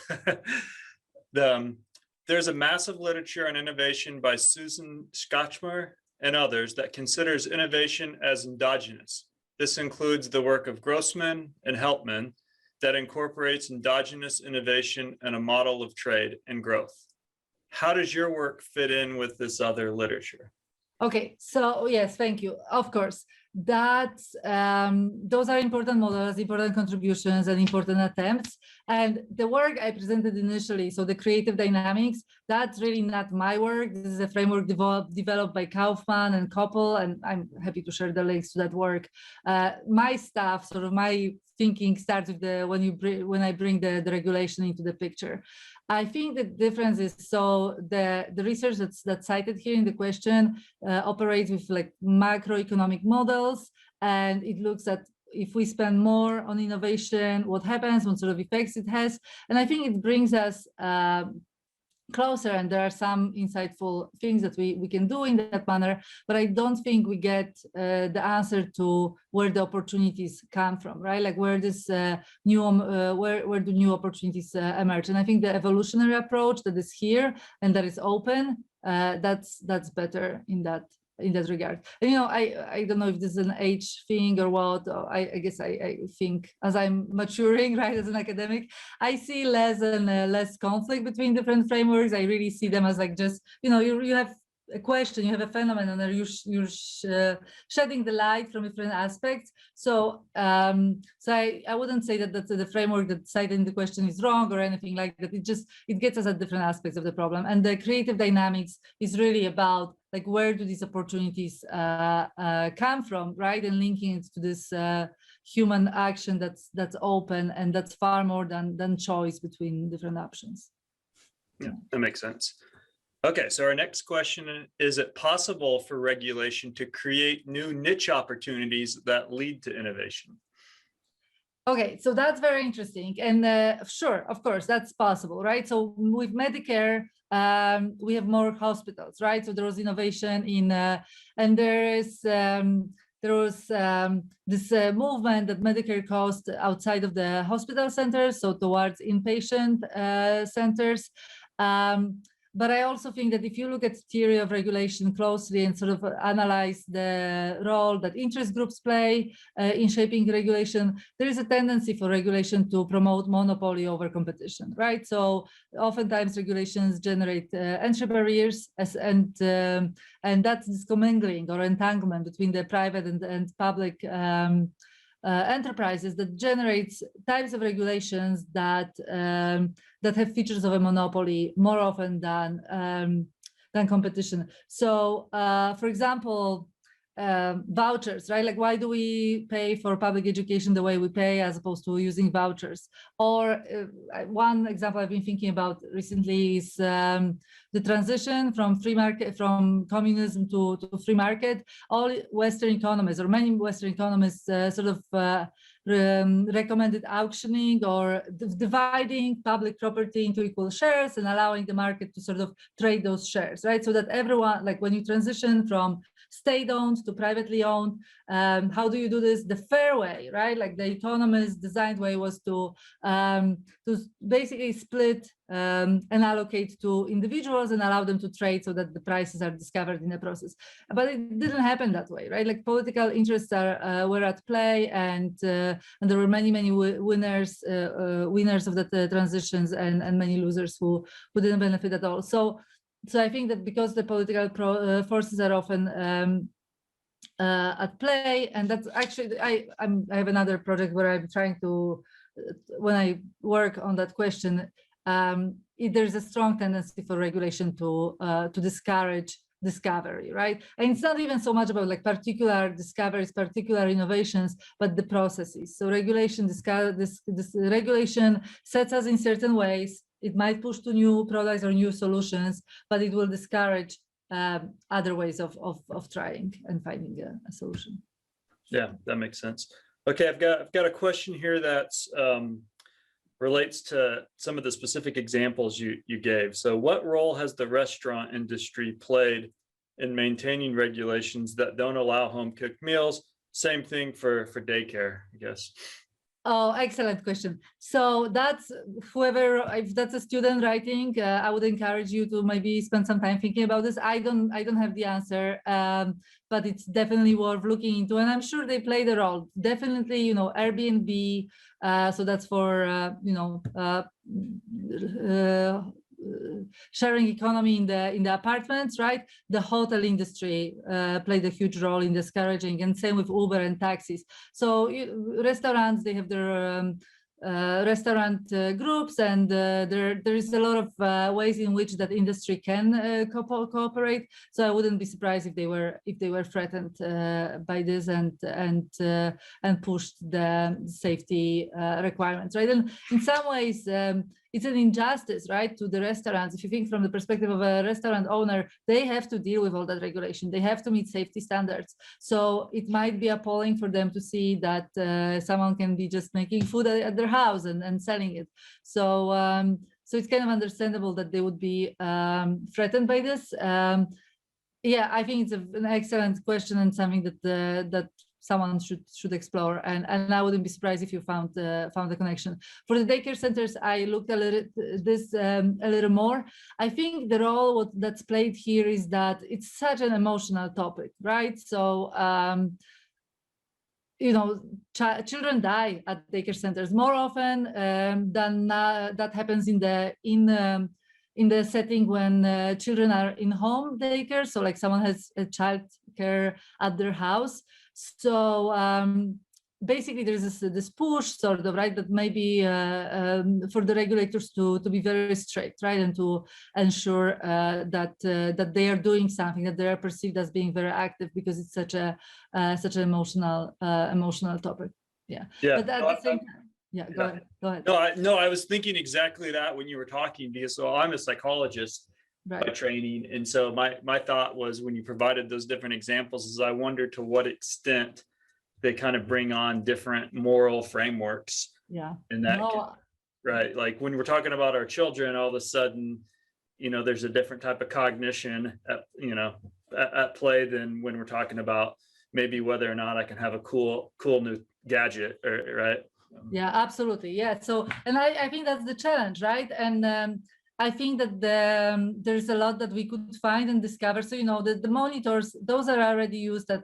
There's a massive literature on innovation by Susan Schachmer and others that considers innovation as endogenous. This includes the work of Grossman and Helpman that incorporates endogenous innovation and a model of trade and growth. How does your work fit in with this other literature? Okay, so yes, thank you. Of course, those are important models, important contributions, and important attempts. And the work I presented initially, so the creative dynamics, that's really not my work. This is a framework developed by Kaufman and Koppel, and I'm happy to share the links to that work. My stuff, sort of my thinking, starts with when I bring the regulation into the picture. I think the difference is, so the research that's cited here in the question operates with like macroeconomic models, and it looks at if we spend more on innovation, what happens, what sort of effects it has. And I think it brings us closer, and there are some insightful things that we can do in that manner, but I don't think we get the answer to where the opportunities come from, right? Like where this where do new opportunities emerge? And I think the evolutionary approach that is here and that is open, that's better in that regard. And I don't know if this is an age thing or what. Or I guess I think as I'm maturing, right, as an academic, I see less and less conflict between different frameworks. I really see them as like just, you have a question, you have a phenomenon, and you're shedding the light from different aspects. So I wouldn't say that the framework that cited in the question is wrong or anything like that. It gets us at different aspects of the problem. And the creative dynamics is really about like where do these opportunities come from, right? And linking it to this human action that's open and that's far more than choice between different options. Yeah, that makes sense. Okay, so our next question is it possible for regulation to create new niche opportunities that lead to innovation? Okay, so that's very interesting. And sure, of course, that's possible, right? So with Medicare, we have more hospitals, right? So there was innovation in, and there was this movement that Medicare caused outside of the hospital centers, so towards inpatient centers. But I also think that if you look at theory of regulation closely and sort of analyze the role that interest groups play in shaping regulation, there is a tendency for regulation to promote monopoly over competition, right? So oftentimes regulations generate entry barriers, and that's this commingling or entanglement between the private and public enterprises that generates types of regulations that have features of a monopoly more often than competition. So, for example, vouchers, right? Like, why do we pay for public education the way we pay as opposed to using vouchers? Or one example I've been thinking about recently is the transition from free market, from communism to free market. All Western economists, or many Western economists, sort of recommended auctioning or dividing public property into equal shares and allowing the market to sort of trade those shares, right? So that everyone, like when you transition from state-owned to privately owned, how do you do this the fair way, right? Like the economists' designed way was to basically split and allocate to individuals and allow them to trade so that the prices are discovered in the process. But it didn't happen that way, right? Like political interests were at play, and there were many winners of the transitions and many losers who didn't benefit at all. So I think that because the political forces are often at play, and that's actually I have another project where I'm trying to, when I work on that question, there's a strong tendency for regulation to discourage discovery, right? And it's not even so much about like particular discoveries, particular innovations, but the processes. So regulation, this regulation sets us in certain ways. It might push to new products or new solutions, but it will discourage other ways of trying and finding a solution. Yeah, that makes sense. Okay, I've got a question here that's relates to some of the specific examples you gave. So what role has the restaurant industry played in maintaining regulations that don't allow home cooked meals? Same thing for daycare, I guess. Oh, excellent question. So that's if that's a student writing, I would encourage you to maybe spend some time thinking about this. I don't have the answer, but it's definitely worth looking into, and I'm sure they played a role. Definitely, Airbnb. So that's for sharing economy in the apartments, right? The hotel industry played a huge role in discouraging, and same with Uber and taxis. So restaurants, they have their restaurant groups, and there is a lot of ways in which that industry can cooperate. So I wouldn't be surprised if they were threatened by this and pushed the safety requirements, right? And in some ways, it's an injustice, right, to the restaurants. If you think from the perspective of a restaurant owner, they have to deal with all that regulation. They have to meet safety standards. So it might be appalling for them to see that someone can be just making food at their house and selling it. So so it's kind of understandable that they would be threatened by this. Yeah, I think it's an excellent question and something that someone should explore, and I wouldn't be surprised if you found the connection. For the daycare centers, I looked a little more. I think the role that's played here is that it's such an emotional topic, right? So children die at daycare centers more often than that happens in the setting when children are in home daycare. So like someone has a child care at their house. So basically there's this push sort of, right, that maybe for the regulators to be very strict, right, and to ensure that they are doing something, that they are perceived as being very active, because it's such an emotional topic. Yeah. But at the same time, yeah, go ahead. No, I was thinking exactly that when you were talking, because I'm a psychologist by training, and so my thought was, when you provided those different examples, is I wonder to what extent they kind of bring on different moral frameworks. Yeah. In that, right? Like when we're talking about our children, all of a sudden, there's a different type of cognition at play than when we're talking about maybe whether or not I can have a cool new gadget, right? Yeah, absolutely. Yeah. So, and I think that's the challenge, right? And I think that there's a lot that we could find and discover. So, the monitors, those are already used at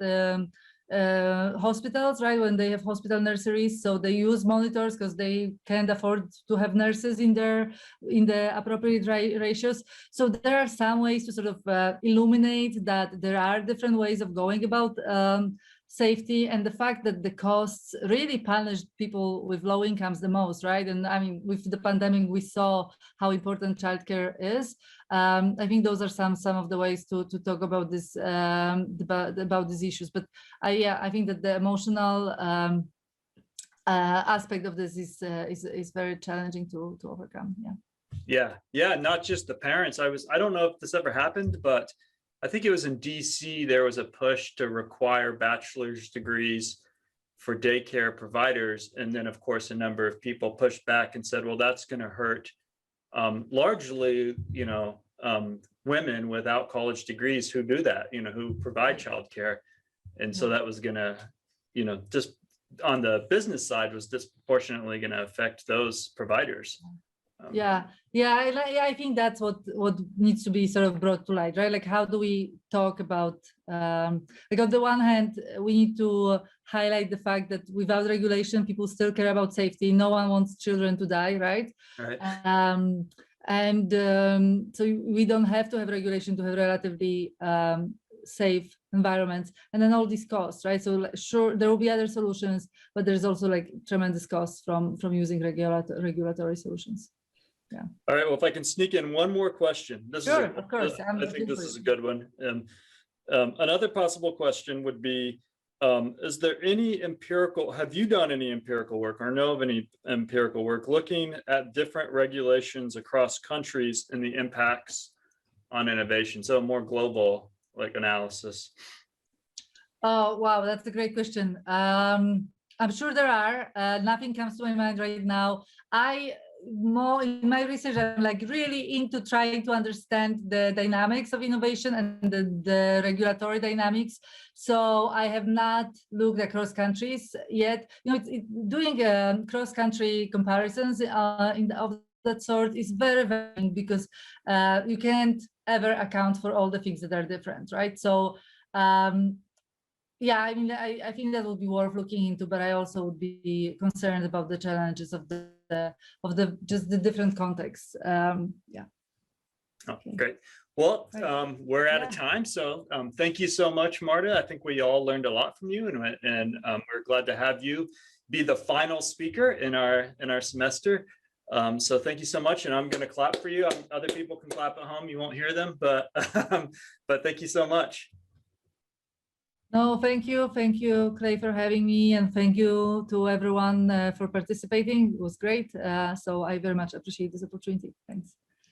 hospitals, right? When they have hospital nurseries, so they use monitors because they can't afford to have nurses in the appropriate ratios. So there are some ways to sort of illuminate that there are different ways of going about safety, and the fact that the costs really punished people with low incomes the most, right? And I mean, with the pandemic, we saw how important childcare is. I think those are some of the ways to talk about this about these issues. But I think that the emotional aspect of this is very challenging to overcome. Yeah. Not just the parents. I don't know if this ever happened, but I think it was in DC, there was a push to require bachelor's degrees for daycare providers. And then, of course, a number of people pushed back and said, well, that's going to hurt largely, women without college degrees who do that, who provide childcare. And so that was going to, just on the business side, was disproportionately going to affect those providers. I think that's what needs to be sort of brought to light, right? Like, how do we talk about like, on the one hand, we need to highlight the fact that without regulation, people still care about safety. No one wants children to die, right? So we don't have to have regulation to have relatively safe environments, and then all these costs, right? So sure, there will be other solutions, but there's also like tremendous costs from using regulatory solutions. All right, well, if I can sneak in one more question. Sure, of course. I think this is a good one. Another possible question would be, is there any have you done any empirical work or know of any empirical work looking at different regulations across countries and the impacts on innovation? So a more global analysis. Oh, wow, that's a great question. I'm sure there are. Nothing comes to my mind right now. In my research, I'm really into trying to understand the dynamics of innovation and the regulatory dynamics. So I have not looked across countries yet. Doing cross-country comparisons of that sort is very, very because you can't ever account for all the things that are different, right? So yeah, I mean, I think that would be worth looking into, but I also would be concerned about the challenges of just the different contexts. Yeah. Okay. Great. Well, we're out of time, so thank you so much, Marta. I think we all learned a lot from you, and we're glad to have you be the final speaker in our semester. So thank you so much, and I'm going to clap for you. Other people can clap at home; you won't hear them, but thank you so much. No, thank you, Clay, for having me, and thank you to everyone for participating. It was great. So I very much appreciate this opportunity. Thanks.